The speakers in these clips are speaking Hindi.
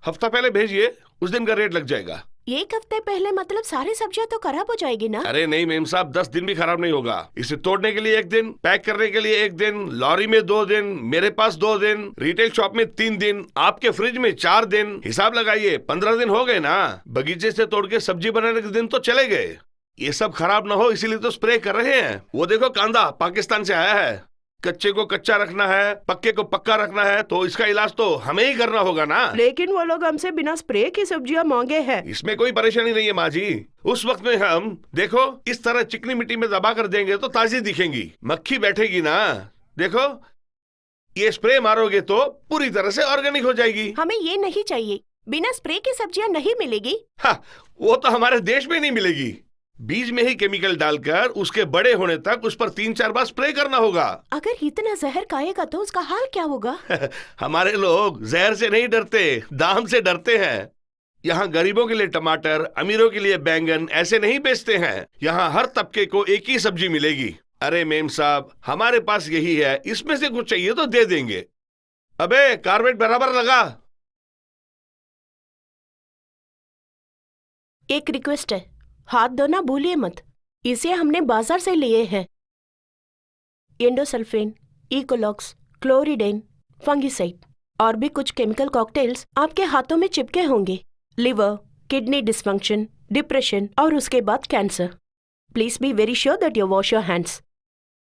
हफ्ता पहले भेजिए, उस दिन का रेट लग जाएगा। 1 हफ्ते पहले मतलब सारी सब्जियां तो खराब हो जाएगी ना? अरे नहीं मेम साहब, 10 दिन भी खराब नहीं होगा। इसे तोड़ने के लिए 1 दिन, पैक करने के लिए 1 दिन, लॉरी में 2 दिन, मेरे पास 2 दिन, रिटेल शॉप में 3 दिन, आपके फ्रिज में 4 दिन। हिसाब लगाइए, 15 दिन हो गए ना। बगीचे से तोड़ के सब्जी बनाने के दिन तो चले गए। ये सब खराब ना हो इसीलिए तो स्प्रे कर रहे हैं। वो देखो कांदा पाकिस्तान से आया है। कच्चे को कच्चा रखना है, पक्के को पक्का रखना है, तो इसका इलाज तो हमें ही करना होगा ना। लेकिन वो लोग हमसे बिना स्प्रे की सब्जियां मांगे हैं। इसमें कोई परेशानी नहीं है माँ जी। उस वक्त में हम देखो इस तरह चिकनी मिट्टी में दबा कर देंगे तो ताजी दिखेंगी, मक्खी बैठेगी ना। देखो ये स्प्रे मारोगे तो पूरी तरह से ऑर्गेनिक हो जाएगी। हमें ये नहीं चाहिए, बिना स्प्रे की सब्जियां नहीं मिलेगी। हाँ, वो तो हमारे देश में नहीं मिलेगी। बीज में ही केमिकल डालकर उसके बड़े होने तक उस पर 3-4 बार स्प्रे करना होगा। अगर इतना जहर खाएगा तो उसका हाल क्या होगा? हमारे लोग जहर से नहीं डरते, दाम से डरते हैं। यहाँ गरीबों के लिए टमाटर, अमीरों के लिए बैंगन ऐसे नहीं बेचते हैं। यहाँ हर तबके को एक ही सब्जी मिलेगी। अरे मेम साहब, हमारे पास यही है, इसमें से कुछ चाहिए तो दे देंगे। अबे कार्बेट बराबर लगा। एक रिक्वेस्ट है, हाथ धोना भूलिए मत। इसे हमने बाजार से लिए हैं। एंडोसल्फेन, इकोलॉक्स, क्लोरिडेन, फंगिसाइड और भी कुछ केमिकल कॉकटेल्स आपके हाथों में चिपके होंगे। लिवर, किडनी डिसफंक्शन, डिप्रेशन और उसके बाद cancer. Please be very sure that you wash your hands.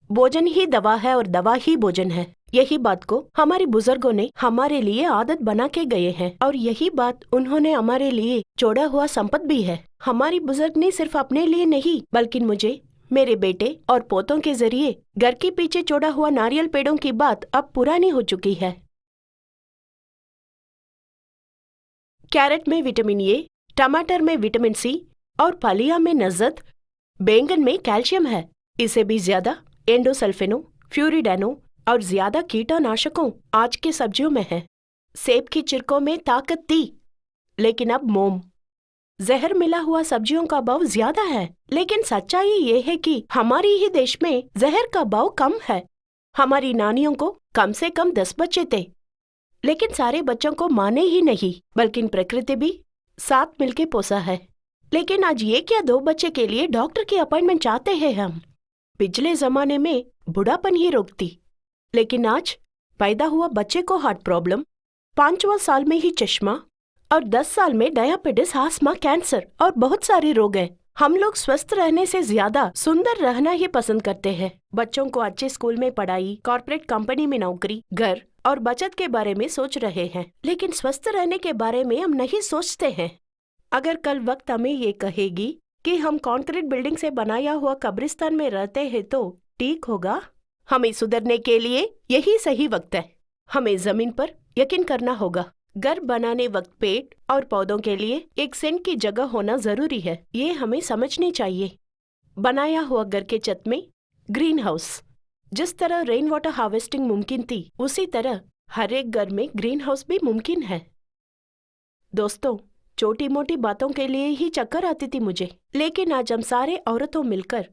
भोजन ही दवा है और दवा ही भोजन है। यही बात को हमारे बुजुर्गों ने हमारे लिए आदत बना के गए हैं और यही बात उन्होंने हमारे लिए जोड़ा हुआ संपत्ति भी है। हमारी बुजुर्ग ने सिर्फ अपने लिए नहीं बल्कि मुझे, मेरे बेटे और पोतों के जरिए घर के पीछे जोड़ा हुआ नारियल पेड़ों की बात अब पुरानी हो चुकी है। कैरेट में विटामिन ए, टमाटर में विटामिन सी और फलिया में नजत, बैंगन में कैल्शियम है। इसे भी ज्यादा एंडोसल्फेनो, फ्यूरिडानो और ज्यादा कीटनाशकों आज की सब्जियों में है। सेब की छिलकों में ताकत थी, लेकिन अब मोम। जहर मिला हुआ सब्जियों का भाव ज्यादा है, लेकिन सच्चाई ये है कि हमारी ही देश में जहर का भाव कम है। हमारी नानियों को कम से कम 10 बच्चे थे, लेकिन सारे बच्चों को माँ ने ही नहीं बल्कि प्रकृति भी साथ मिलके पोसा है। लेकिन आज ये क्या 2 बच्चे के लिए डॉक्टर की अपॉइंटमेंट चाहते हैं हम। पिछले जमाने में बुढ़ापन ही रोकती, लेकिन आज पैदा हुआ बच्चे को हार्ट प्रॉब्लम, 5वां साल में ही चश्मा और 10 साल में डायबिटीज, अस्थमा, कैंसर और बहुत सारे रोग हैं। हम लोग स्वस्थ रहने से ज्यादा सुंदर रहना ही पसंद करते हैं। बच्चों को अच्छे स्कूल में पढ़ाई, कॉर्पोरेट कंपनी में नौकरी, घर और बचत के बारे में सोच रहे हैं, लेकिन स्वस्थ रहने के बारे में हम नहीं सोचते हैं। अगर कल वक्त हमें ये कहेगी कि हम कंक्रीट बिल्डिंग से बनाया हुआ कब्रिस्तान में रहते हैं तो ठीक होगा। हमें सुधरने के लिए यही सही वक्त है। हमें जमीन पर यकीन करना होगा। घर बनाने वक्त पेड़ और पौधों के लिए एक सेंट की जगह होना जरूरी है, ये हमें समझनी चाहिए। बनाया हुआ घर के छत में ग्रीन हाउस, जिस तरह रेन वाटर हार्वेस्टिंग मुमकिन थी, उसी तरह हर एक घर में ग्रीन हाउस भी मुमकिन है। दोस्तों, छोटी मोटी बातों के लिए ही चक्कर आती थी मुझे, लेकिन आज हम सारे औरतों मिलकर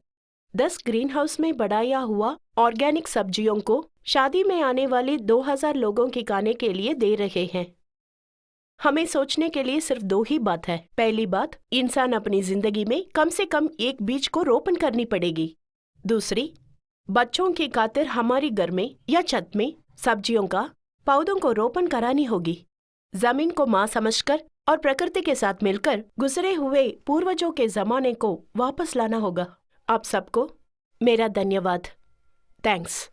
10 ग्रीन हाउस में बढ़ाया हुआ ऑर्गेनिक सब्जियों को शादी में आने वाले 2000 लोगों के खाने के लिए दे रहे हैं। हमें सोचने के लिए सिर्फ 2 ही बात है। पहली बात, इंसान अपनी जिंदगी में कम से कम 1 बीज को रोपण करनी पड़ेगी। दूसरी, बच्चों की खातिर हमारी घर में या छत में सब्जियों का, पौधों को रोपण करानी होगी। जमीन को माँ समझकर और प्रकृति के साथ मिलकर गुजरे हुए पूर्वजों के जमाने को वापस लाना होगा। आप सबको मेरा धन्यवाद। थैंक्स।